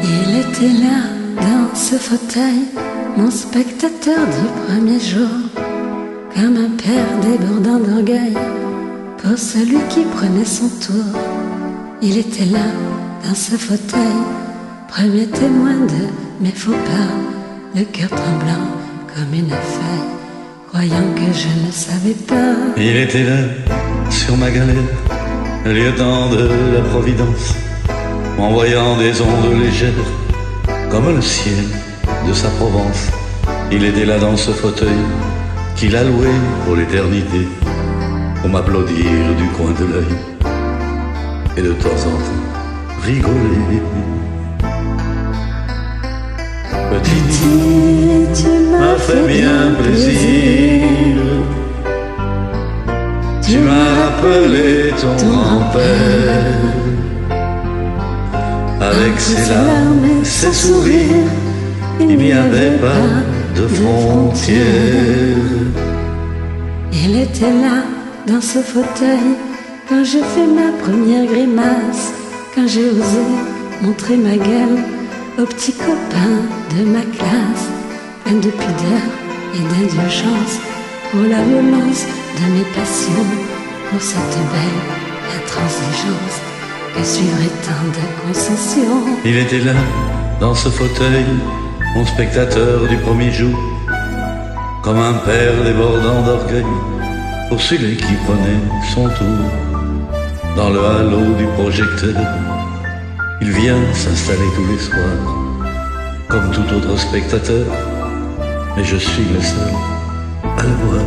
Il était là, dans ce fauteuil, mon spectateur du premier jour, comme un père débordant d'orgueil pour celui qui prenait son tour. Il était là, dans ce fauteuil, premier témoin de mes faux pas, le cœur tremblant comme une feuille, croyant que je ne savais pas. Il était là, sur ma galère, le lieutenant de la Providence, m'envoyant des ondes légères, comme le ciel de sa Provence. Il était là dans ce fauteuil, qu'il a loué pour l'éternité, pour m'applaudir du coin de l'œil, et de temps en temps rigoler. Petit, tu m'as fait bien plaisir. Tu m'as rappelé ton grand-père, avec ses larmes et ses sourires, il n'y avait pas de frontières. Il était là, dans ce fauteuil, quand j'ai fait ma première grimace, quand j'ai osé montrer ma gueule aux petits copains de ma classe, pleine de pudeur et d'indulgence pour la violence de mes passions, pour cette belle intransigeance que suivrait tant de concessions. Il était là, dans ce fauteuil, mon spectateur du premier jour, comme un père débordant d'orgueil pour celui qui prenait son tour. Dans le halo du projecteur, il vient s'installer tous les soirs, comme tout autre spectateur, mais je suis le seul à le voir.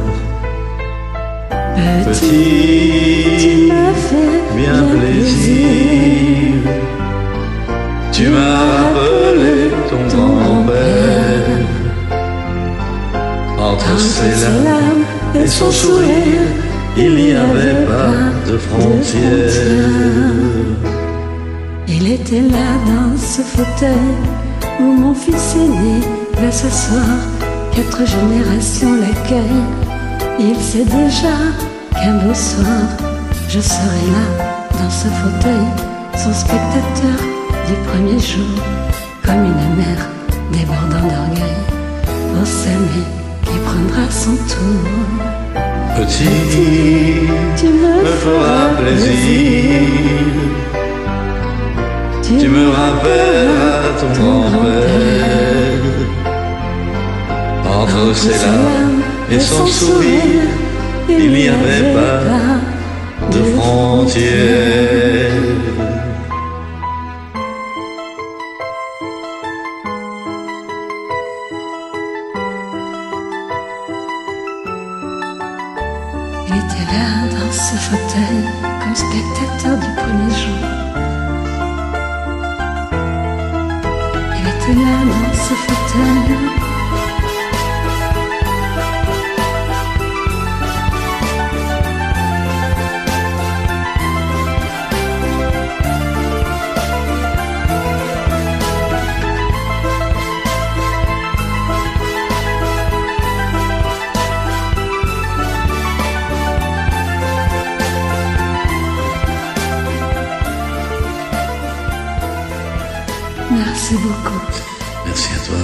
Petit, tu m'as fait bien plaisir. Tu m'as rappelé ton grand-père, entre ses larmes et son sourire, il n'y avait pas de frontières. Il était là dans ce fauteuil où mon fils aîné va s'asseoir, 4 générations l'accueillent. Il sait déjà qu'un beau soir, je serai là dans ce fauteuil, son spectateur du premier jour, comme une mère débordant d'orgueil pour celui qui prendra son tour. Petit, tu me feras plaisir. Tu me rappelleras ton grand-père, entre ses larmes et son sourire, il n'y avait pas de frontières. Il était là dans ce fauteuil comme spectateur du premier jour. Il était là dans ce fauteuil. Merci beaucoup. Merci à toi.